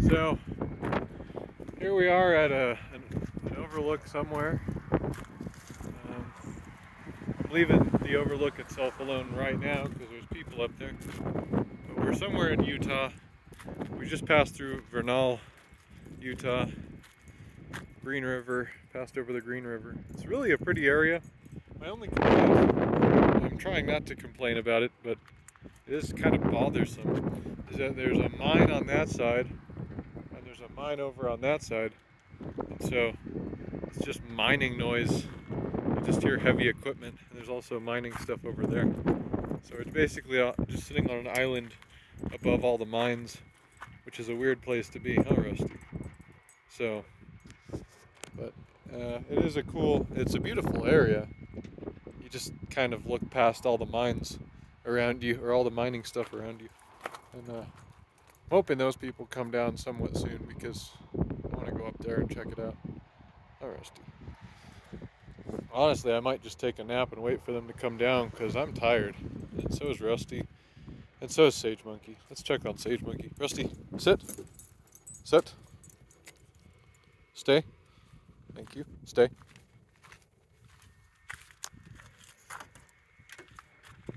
So here we are at an overlook somewhere. I'm leaving the overlook itself alone right now because there's people up there. But we're somewhere in Utah. We just passed through Vernal, Utah. Green River, passed over the Green River. It's really a pretty area. My only complaint, I'm trying not to complain about it, but it is kind of bothersome, is that there's a mine on that side and there's a mine over on that side, and so it's just mining noise. You just hear heavy equipment, and there's also mining stuff over there. So it's basically just sitting on an island above all the mines, which is a weird place to be, huh, Rusty? So, but it is it's a beautiful area. You just kind of look past all the mines around you, or all the mining stuff around you. And I'm hoping those people come down somewhat soon because I want to go up there and check it out. Oh, Rusty. Honestly, I might just take a nap and wait for them to come down because I'm tired. And so is Rusty. And so is Sage Monkey. Let's check on Sage Monkey. Rusty, sit. Sit. Stay. Thank you. Stay.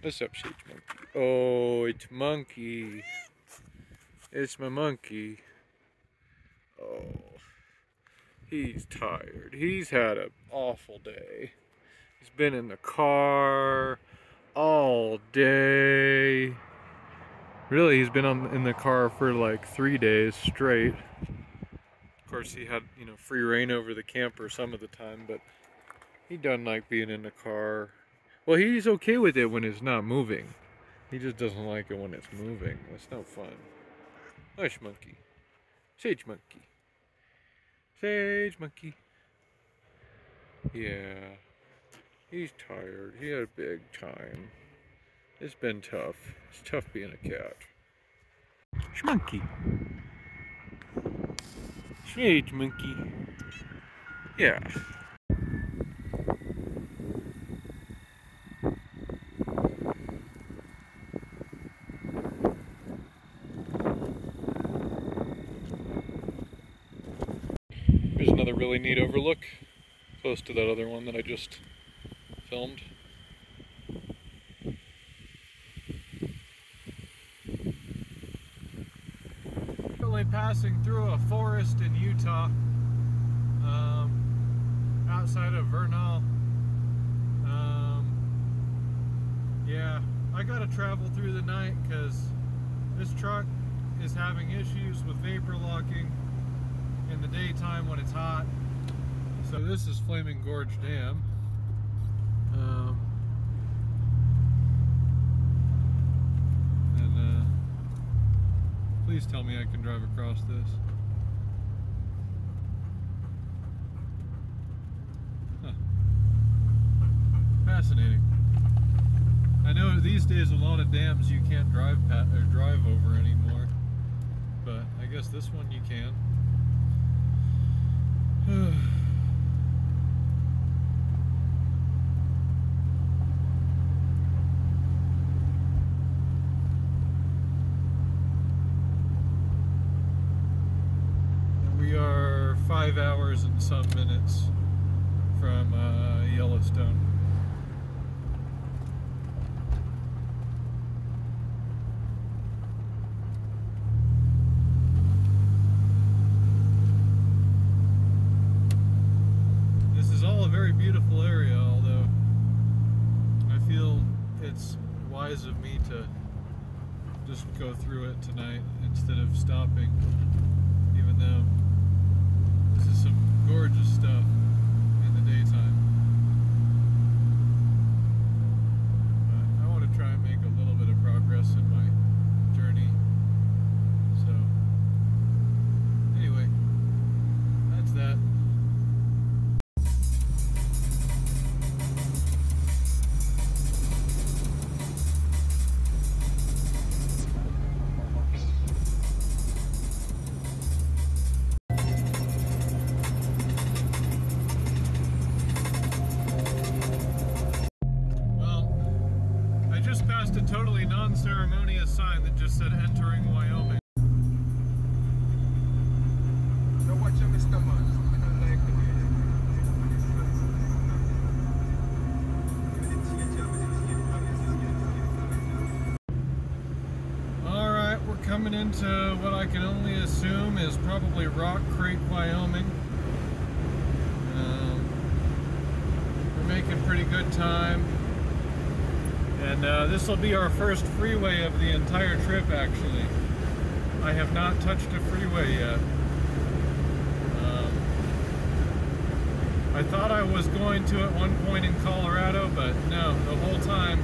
What's up, Sage Monkey? Oh, it's Monkey. It's my monkey. Oh, he's tired. He's had an awful day. He's been in the car all day. Really, he's been in the car for like 3 days straight. Of course, he had, free reign over the camper some of the time, but he doesn't like being in the car. Well, he's okay with it when it's not moving. He just doesn't like it when it's moving. It's no fun. Hush, Monkey. Sage Monkey. Sage Monkey. Yeah. He's tired. He had a big time. It's been tough. It's tough being a cat. Schmonkey. Sage Monkey. Yeah. Here's another really neat overlook, close to that other one that I just filmed. Currently passing through a forest in Utah, outside of Vernal. Yeah, I gotta travel through the night because this truck is having issues with vapor locking in the daytime when it's hot. So this is Flaming Gorge Dam. Please tell me I can drive across this. Huh. Fascinating. I know these days a lot of dams you can't drive over anymore, but I guess this one you can. We are 5 hours and some minutes from Yellowstone. This is all a very beautiful area, although I feel it's wise of me to just go through it tonight instead of stopping, even though this is some gorgeous stuff in the daytime. But I want to try and make a little bit of progress in my journey. So, anyway, that's that. Passed a totally non-ceremonious sign that just said entering Wyoming. Alright, we're coming into what I can only assume is probably Rock Creek, Wyoming. We're making pretty good time. And this will be our first freeway of the entire trip, actually. I have not touched a freeway yet. I thought I was going to at one point in Colorado, but no, the whole time.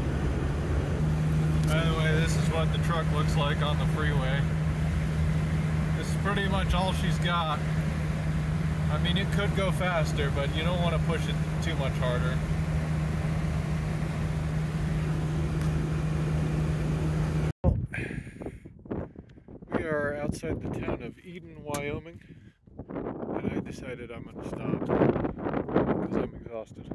By the way, this is what the truck looks like on the freeway. This is pretty much all she's got. I mean, it could go faster, but you don't want to push it too much harder. We are outside the town of Eden, Wyoming, and I decided I'm going to stop because I'm exhausted.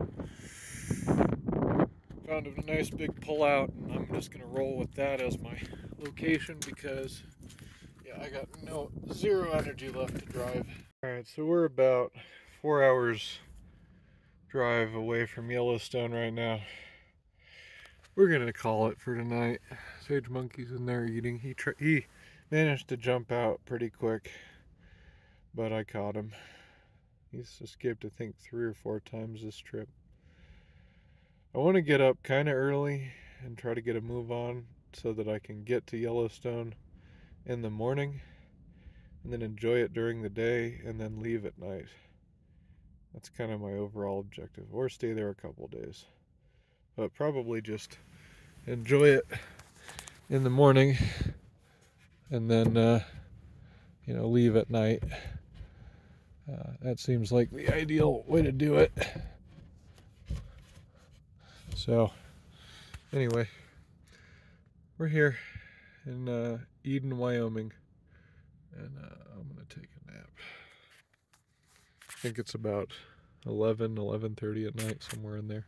Found a nice big pullout, and I'm just going to roll with that as my location because, yeah, I got zero energy left to drive. Alright, so we're about 4 hours drive away from Yellowstone right now. We're going to call it for tonight. Sage Monkey's in there eating. He managed to jump out pretty quick, but I caught him. He's escaped, I think, 3 or 4 times this trip. I want to get up kind of early and try to get a move on so that I can get to Yellowstone in the morning and then enjoy it during the day and then leave at night. That's kind of my overall objective, or stay there a couple days, but probably just enjoy it in the morning and then leave at night. That seems like the ideal way to do it. So anyway, we're here in Eden, Wyoming, and I'm gonna take a nap. I think it's about 11:30 at night, somewhere in there.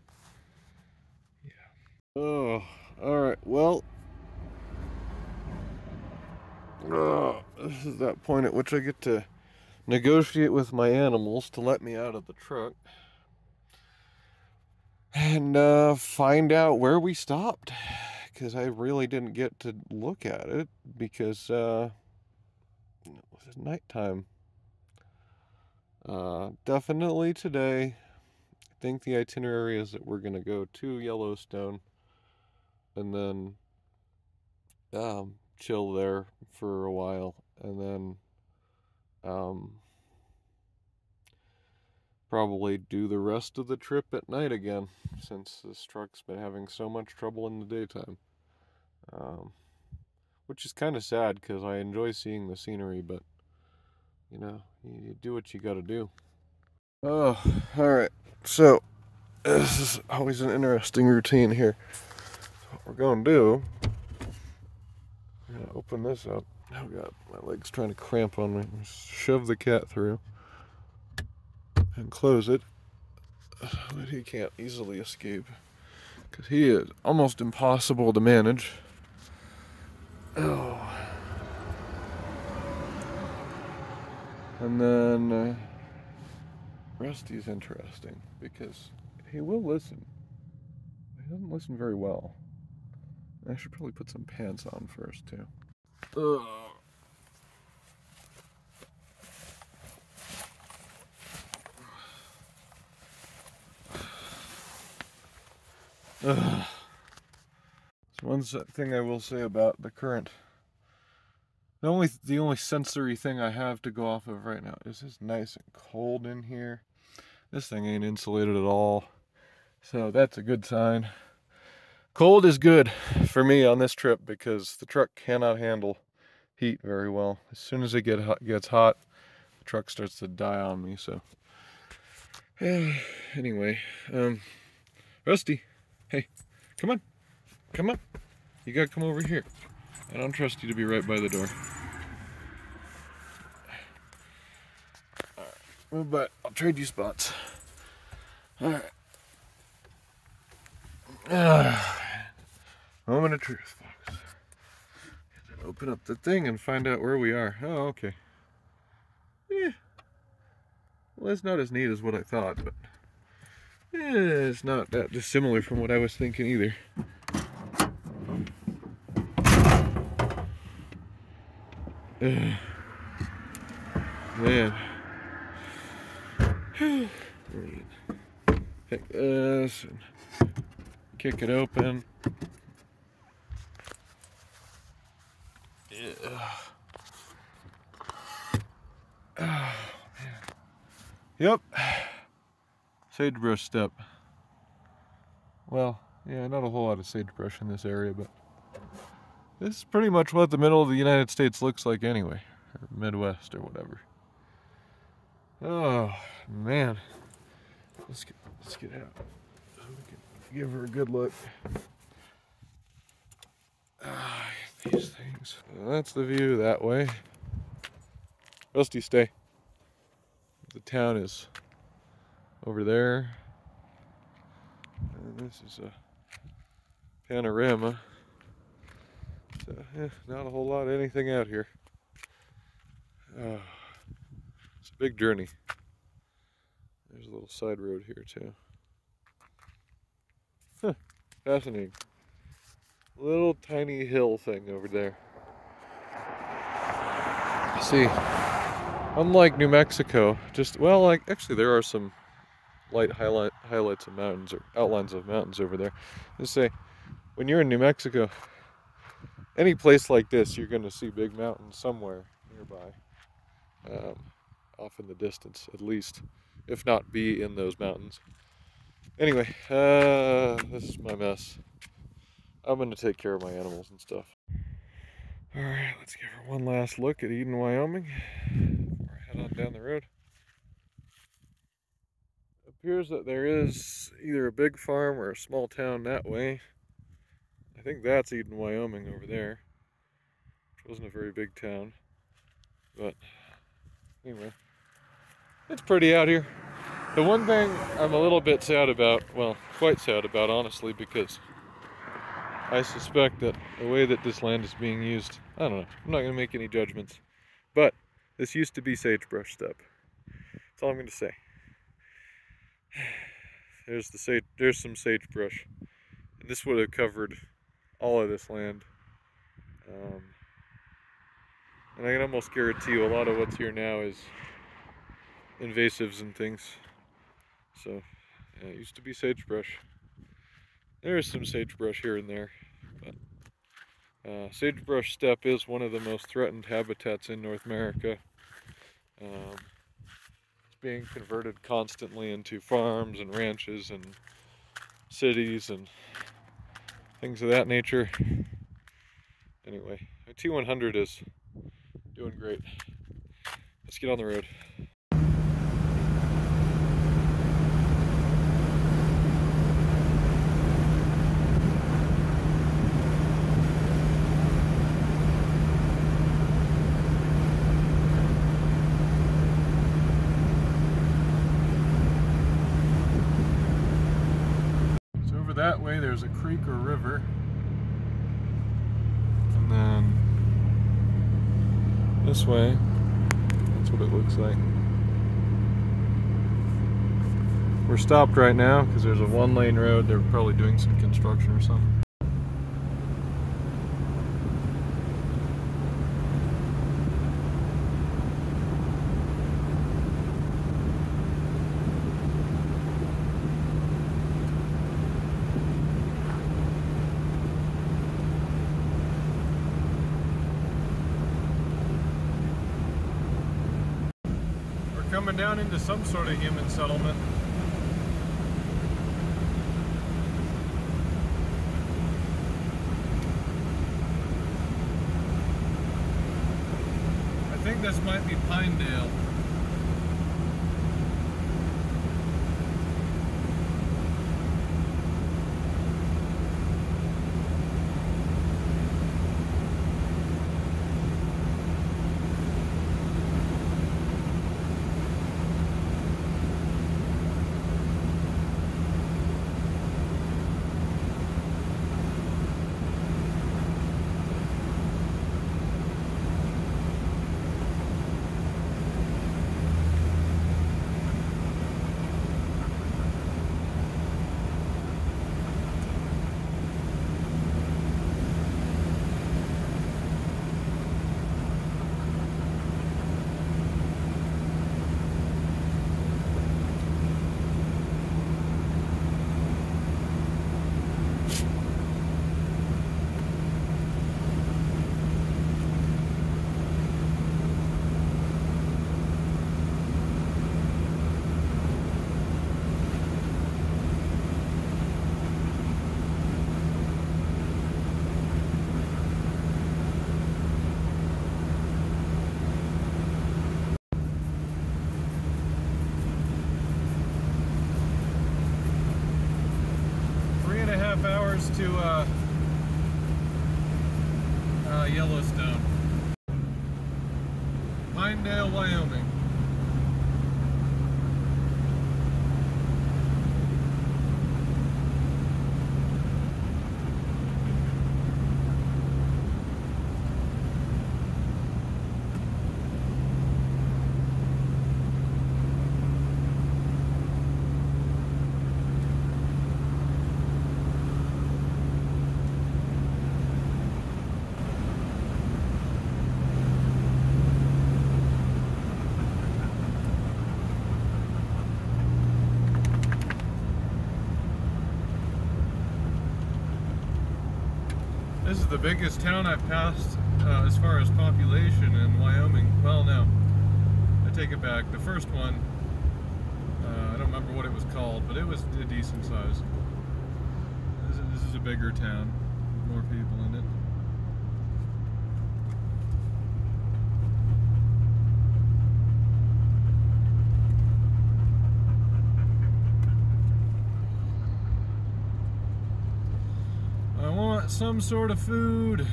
Yeah. Oh, all right. Well, this is that point at which I get to negotiate with my animals to let me out of the truck and find out where we stopped, because I really didn't get to look at it because it was nighttime. Definitely today, I think the itinerary is that we're going to go to Yellowstone and then chill there for a while, and then probably do the rest of the trip at night again, since this truck's been having so much trouble in the daytime. Which is kind of sad because I enjoy seeing the scenery, but you do what you gotta do. Oh, alright. So, this is always an interesting routine here. So what we're gonna do, I'm gonna open this up. Oh god, my leg's trying to cramp on me. Shove the cat through and close it so that he can't easily escape, because he is almost impossible to manage. Oh. And then Rusty's interesting because he will listen. He doesn't listen very well. I should probably put some pants on first too. Ugh. Ugh. So one thing I will say about the current, the only sensory thing I have to go off of right now is it's nice and cold in here. This thing ain't insulated at all, so that's a good sign. Cold is good for me on this trip because the truck cannot handle heat very well. As soon as it gets hot, the truck starts to die on me. So anyway, Rusty, hey, come on. You gotta come over here. I don't trust you to be right by the door. Alright, move back. I'll trade you spots. Alright. Moment of truth, folks. Open up the thing and find out where we are. Oh, okay. Well, it's not as neat as what I thought, but it's not that dissimilar from what I was thinking either. Man. Pick this and kick it open. Yeah. Oh, man. Yep. Sagebrush steppe. Well, yeah, not a whole lot of sagebrush in this area, but this is pretty much what the middle of the United States looks like anyway, or Midwest or whatever. Oh, man. Let's get out. So we can give her a good look. These things. That's the view that way. Rusty, stay. The town is over there. And this is a panorama. So, not a whole lot of anything out here. It's a big journey. There's a little side road here too. Huh, fascinating. Little tiny hill thing over there. See, unlike New Mexico, actually there are some light highlights of mountains or outlines of mountains over there. Just say, when you're in New Mexico, any place like this, you're going to see big mountains somewhere nearby, off in the distance at least, if not be in those mountains. Anyway, this is my mess. I'm going to take care of my animals and stuff. Alright, let's give her one last look at Eden, Wyoming before I head on down the road. It appears that there is either a big farm or a small town that way. I think that's Eden, Wyoming over there, which wasn't a very big town. But anyway, it's pretty out here. The one thing I'm a little bit sad about, well, quite sad about honestly, because I suspect that the way that this land is being used, I don't know, I'm not going to make any judgments, but this used to be sagebrush steppe. That's all I'm going to say. There's some sagebrush, and this would have covered all of this land. And I can almost guarantee you a lot of what's here now is invasives and things. So, yeah, it used to be sagebrush. There is some sagebrush here and there, but sagebrush steppe is one of the most threatened habitats in North America. It's being converted constantly into farms and ranches and cities and things of that nature. Anyway, my T100 is doing great. Let's get on the road. That way there's a creek or river, and then this way, that's what it looks like. We're stopped right now because there's a one-lane road. They're probably doing some construction or something. Coming down into some sort of human settlement. I think this might be Pinedale. to Yellowstone. Pinedale, Wyoming. This is the biggest town I've passed as far as population in Wyoming. Well, no, I take it back. The first one, I don't remember what it was called, but it was a decent size. This is a bigger town, with more people in it. I want some sort of food.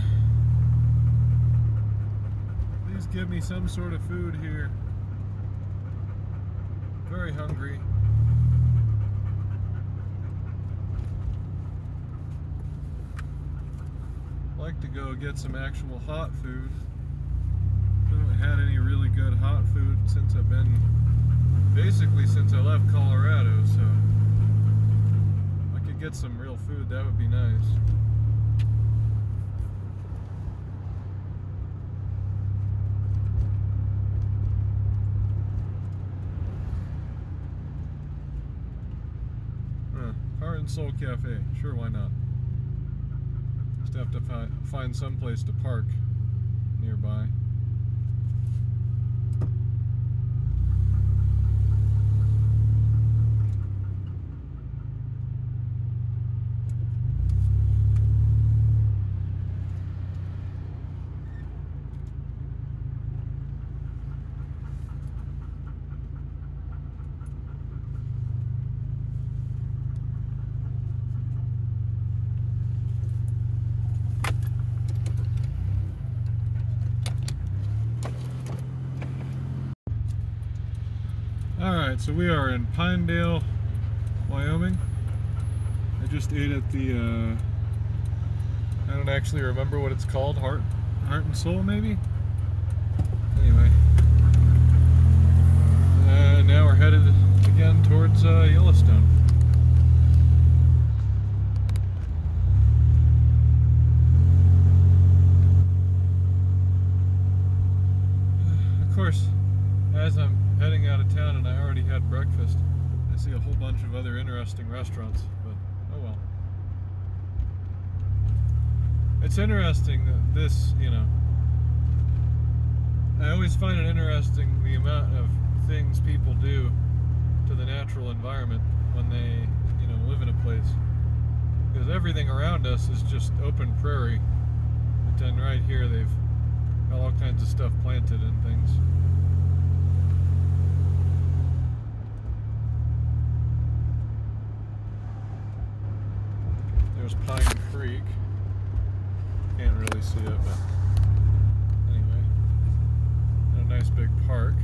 Please give me some sort of food here. Very hungry. I'd like to go get some actual hot food. I haven't had any really good hot food since I've been, basically since I left Colorado, so if I could get some real food, that would be nice. Heart and Soul Cafe. Sure, why not? Just have to find some place to park nearby. Alright, so we are in Pinedale, Wyoming. I just ate at the, I don't actually remember what it's called, Heart and Soul maybe? Anyway. Now we're headed again towards Yellowstone. Of course, as I'm heading out of town and I already had breakfast, I see a whole bunch of other interesting restaurants, but oh well. It's interesting that this, you know, I always find it interesting the amount of things people do to the natural environment when they, you know, live in a place. Because everything around us is just open prairie. But then right here they've got all kinds of stuff planted and things. There's Pine Creek. Can't really see it, but anyway. A nice big park.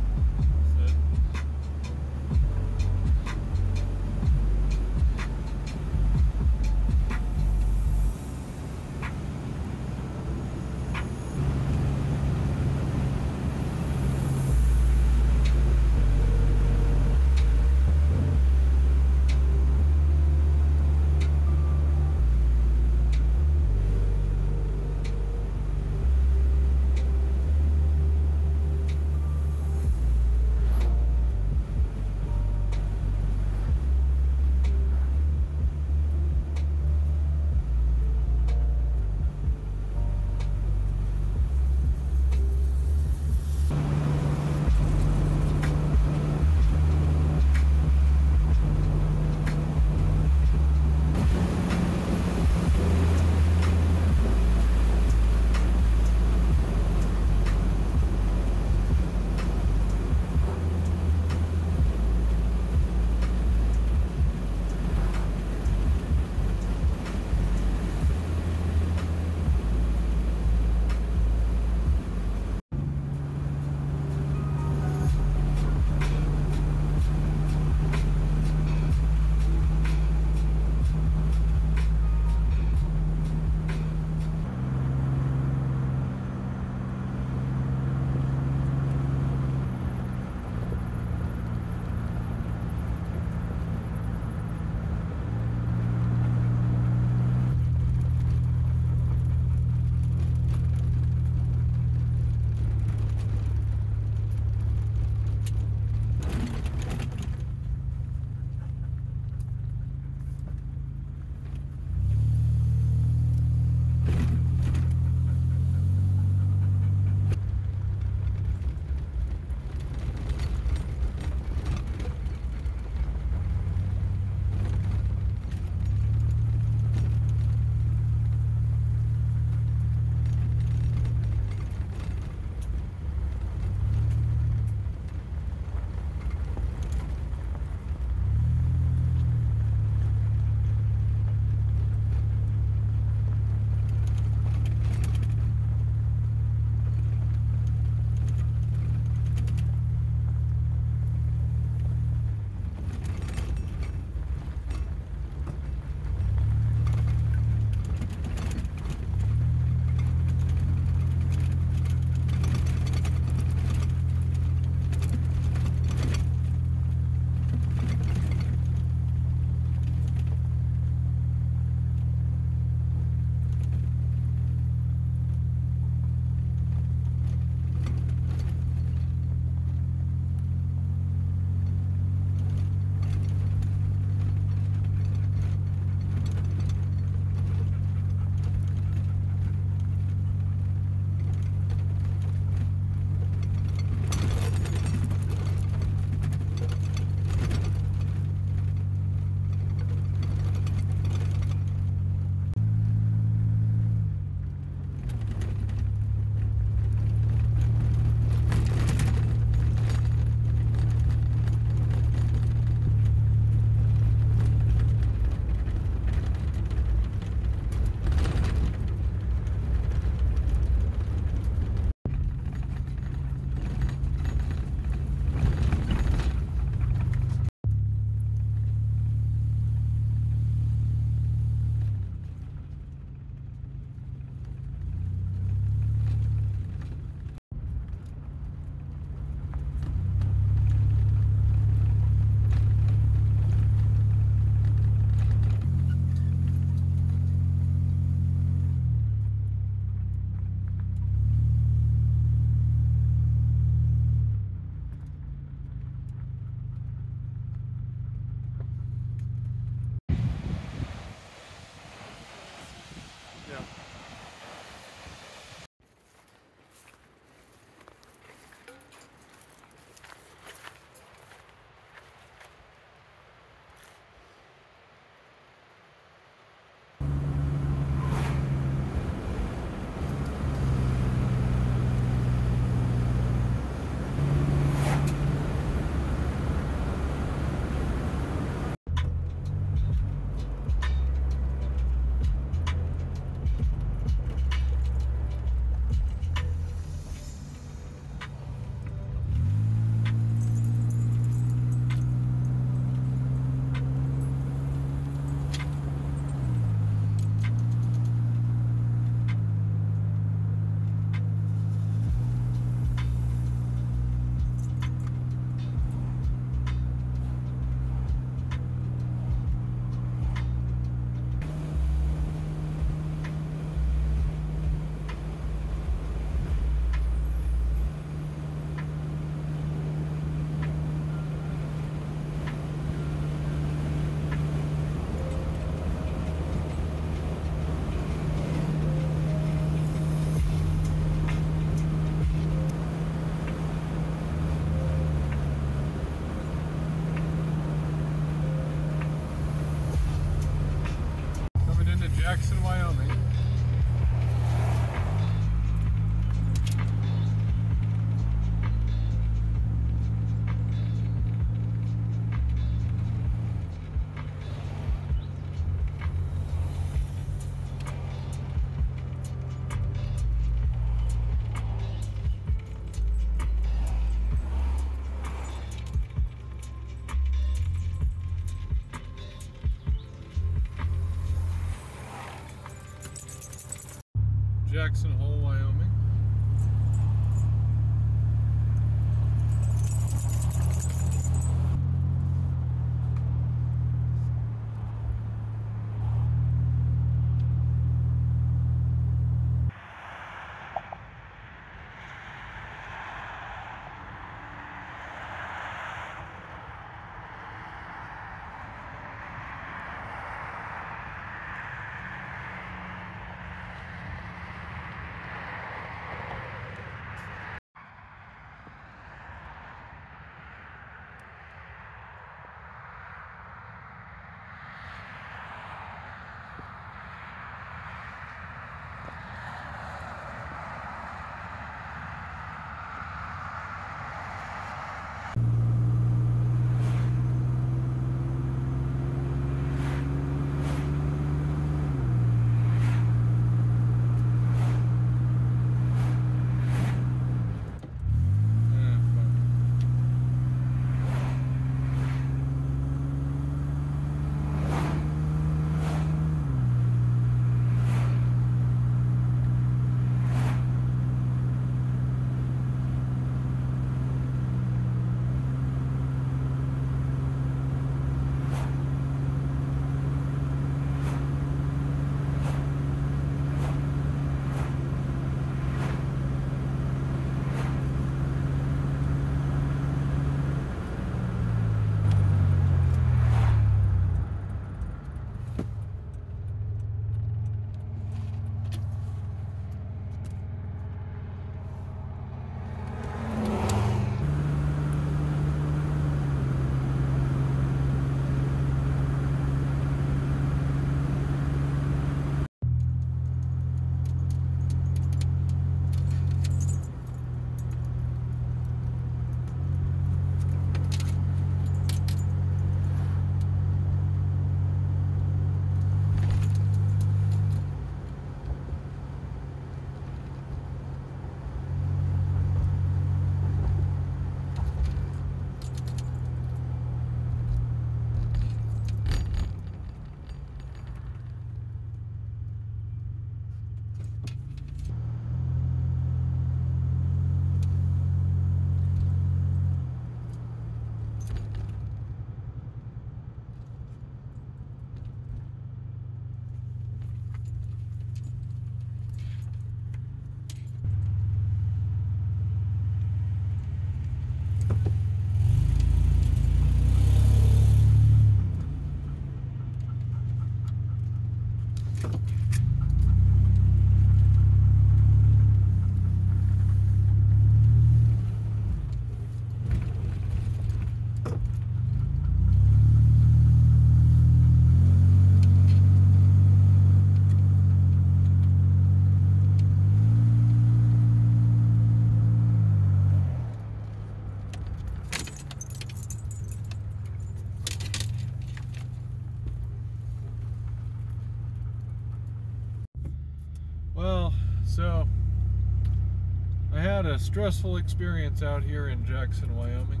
stressful experience out here in Jackson, Wyoming.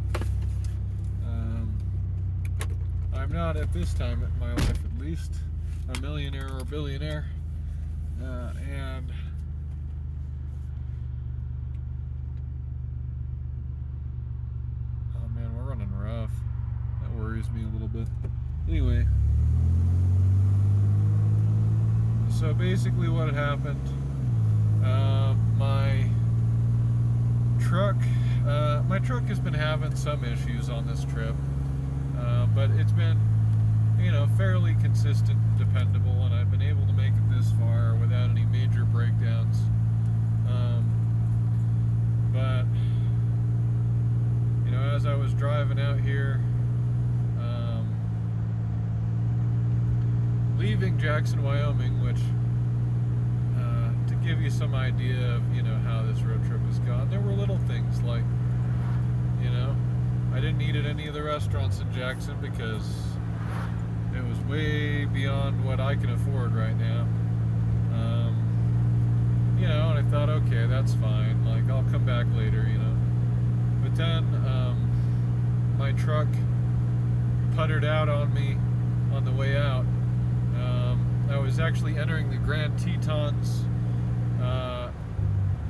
I'm not at this time in my life, at least, a millionaire or a billionaire, and oh man, we're running rough. That worries me a little bit. Anyway, so basically what happened, my truck has been having some issues on this trip, but it's been, you know, fairly consistent, dependable, and I've been able to make it this far without any major breakdowns. But you know, as I was driving out here, leaving Jackson, Wyoming, which to give you some idea of, you know, how this road trip has gone, there were little things like, you know, I didn't eat at any of the restaurants in Jackson because it was way beyond what I can afford right now. You know, and I thought, okay, that's fine, like, I'll come back later, you know. But then my truck puttered out on me on the way out. I was actually entering the Grand Tetons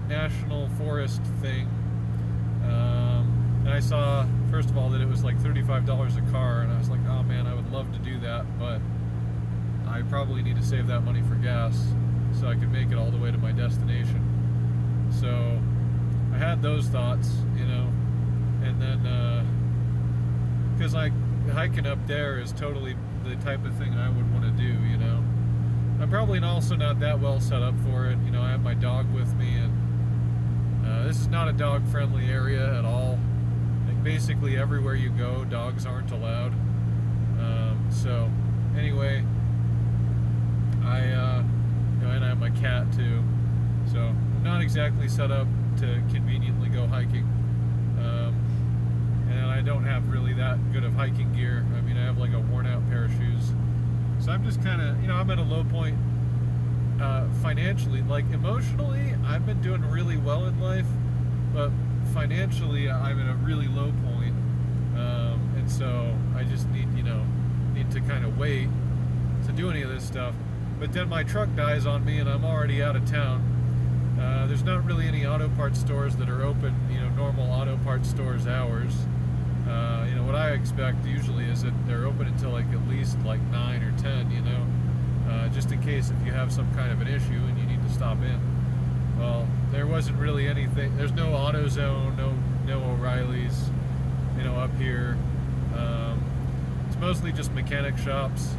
National Forest thing, and I saw, first of all, that it was like $35 a car, and I was like, oh man, I would love to do that, but I probably need to save that money for gas so I could make it all the way to my destination. So I had those thoughts, you know, and then because hiking up there is totally the type of thing I would want to do, you know. I'm probably also not that well set up for it. You know, I have my dog with me, and this is not a dog-friendly area at all. Like, basically everywhere you go, dogs aren't allowed. So anyway, you know, and I have my cat too. So I'm not exactly set up to conveniently go hiking. And I don't have really that good of hiking gear. I mean, I have like a worn-out pair of shoes. So I'm just kind of, you know, I'm at a low point financially. Like, emotionally, I've been doing really well in life, but financially, I'm at a really low point. And so I just need to kind of wait to do any of this stuff. But then my truck dies on me, and I'm already out of town. There's not really any auto parts stores that are open, you know, normal auto parts stores hours. You know, what I expect usually is that they're open until like at least like 9 or 10, you know, just in case if you have some kind of an issue and you need to stop in. Well, there wasn't really anything. There's no AutoZone, no O'Reilly's, you know, up here. It's mostly just mechanic shops.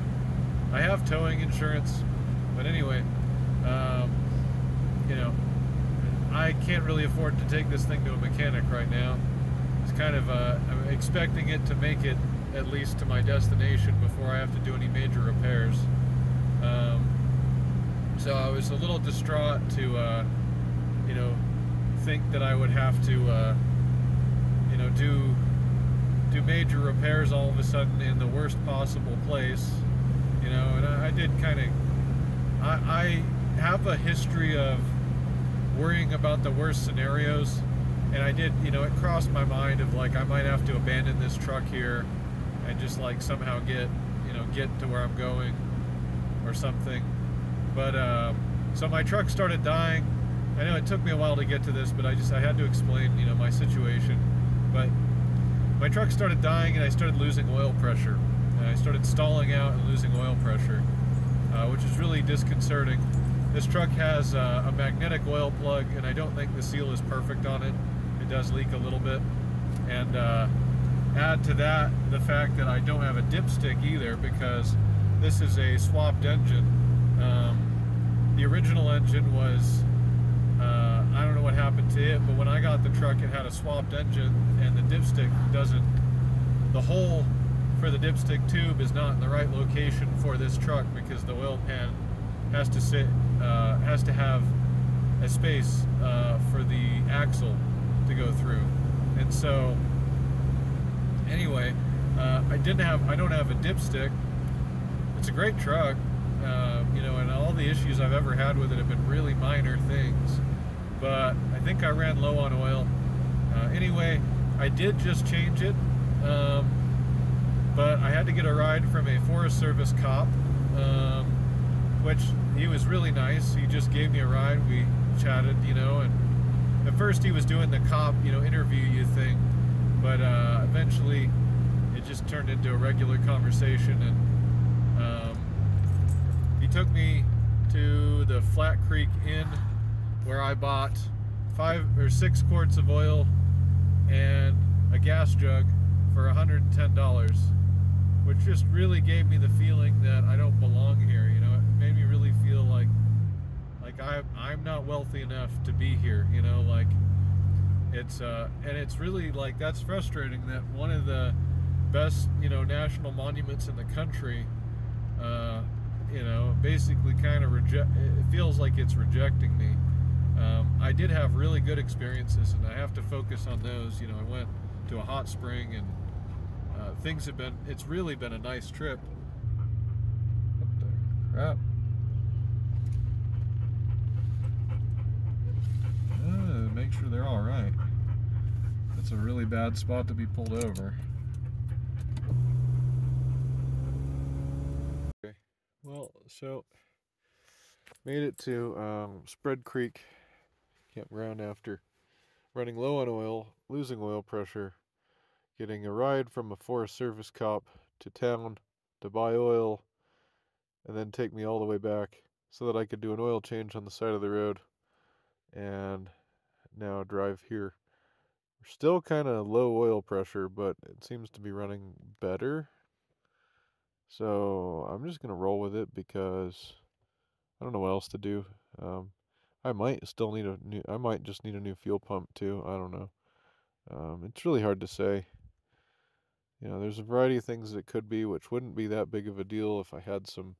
I have towing insurance, but anyway, you know, I can't really afford to take this thing to a mechanic right now. It's kind of, I'm expecting it to make it at least to my destination before I have to do any major repairs. So I was a little distraught to, you know, think that I would have to, you know, do major repairs all of a sudden in the worst possible place, you know. And I did kind of, I have a history of worrying about the worst scenarios. And I did, you know, it crossed my mind of like, I might have to abandon this truck here and just like somehow get to where I'm going or something. But, so my truck started dying. I know it took me a while to get to this, but I had to explain, you know, my situation. But my truck started dying, and I started losing oil pressure. And I started stalling out and losing oil pressure, which is really disconcerting. This truck has a magnetic oil plug, and I don't think the seal is perfect on it. It does leak a little bit. And add to that the fact that I don't have a dipstick either, because this is a swapped engine. The original engine was, I don't know what happened to it, but when I got the truck, it had a swapped engine, and the dipstick the hole for the dipstick tube is not in the right location for this truck, because the oil pan has to have a space for the axle to go through. And so anyway, I don't have a dipstick. It's a great truck, you know, and all the issues I've ever had with it have been really minor things. But I think I ran low on oil. Anyway, I did just change it, but I had to get a ride from a Forest Service cop, which he was really nice. He just gave me a ride. We chatted, you know, and at first he was doing the cop, you know, interview you thing, but eventually it just turned into a regular conversation, and he took me to the Flat Creek Inn, where I bought 5 or 6 quarts of oil and a gas jug for $110, which just really gave me the feeling that I don't belong here. You know, it made me really feel like I'm not wealthy enough to be here. You know, like it's and it's really like, that's frustrating that one of the best, you know, national monuments in the country, you know, basically kind of it feels like it's rejecting me. I did have really good experiences, and I have to focus on those. You know, I went to a hot spring, and it's really been a nice trip. What the crap? Make sure they're all right. That's a really bad spot to be pulled over. Okay, well, so made it to Spread Creek Campground after running low on oil, losing oil pressure, getting a ride from a Forest Service cop to town to buy oil, and then take me all the way back so that I could do an oil change on the side of the road, and now drive here. We're still kind of low oil pressure, but it seems to be running better. So I'm just gonna roll with it because I don't know what else to do. I might still need I might just need a new fuel pump too. I don't know. It's really hard to say. You know, there's a variety of things that could be, which wouldn't be that big of a deal if I had some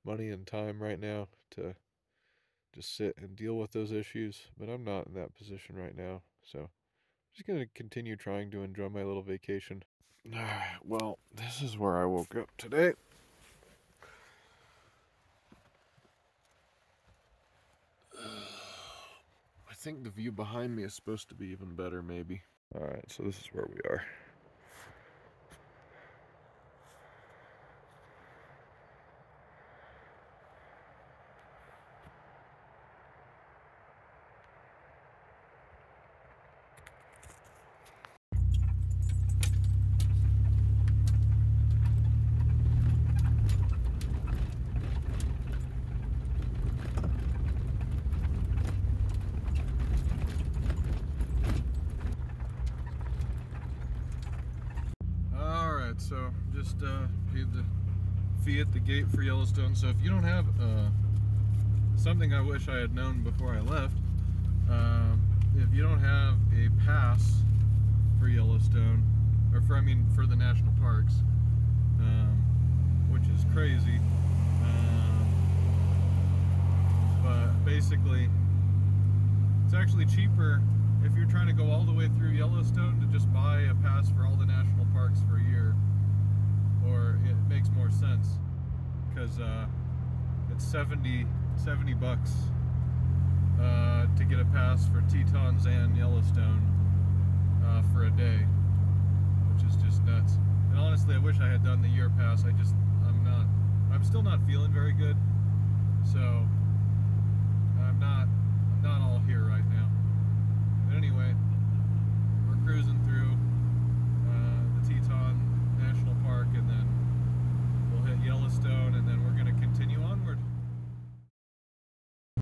money and time right now to just sit and deal with those issues, but I'm not in that position right now. So I'm just going to continue trying to enjoy my little vacation. Alright, well, this is where I woke up today. I think the view behind me is supposed to be even better, maybe. Alright, so this is where we are. So just paid the fee at the gate for Yellowstone. So if you don't have something I wish I had known before I left, if you don't have a pass for Yellowstone, or for the national parks, which is crazy, but basically it's actually cheaper if you're trying to go all the way through Yellowstone to just buy a pass for all the national parks for a year. Or it makes more sense because it's 70 bucks to get a pass for Tetons and Yellowstone for a day, which is just nuts. And honestly, I wish I had done the year pass. I'm still not feeling very good, so I'm not all here right now.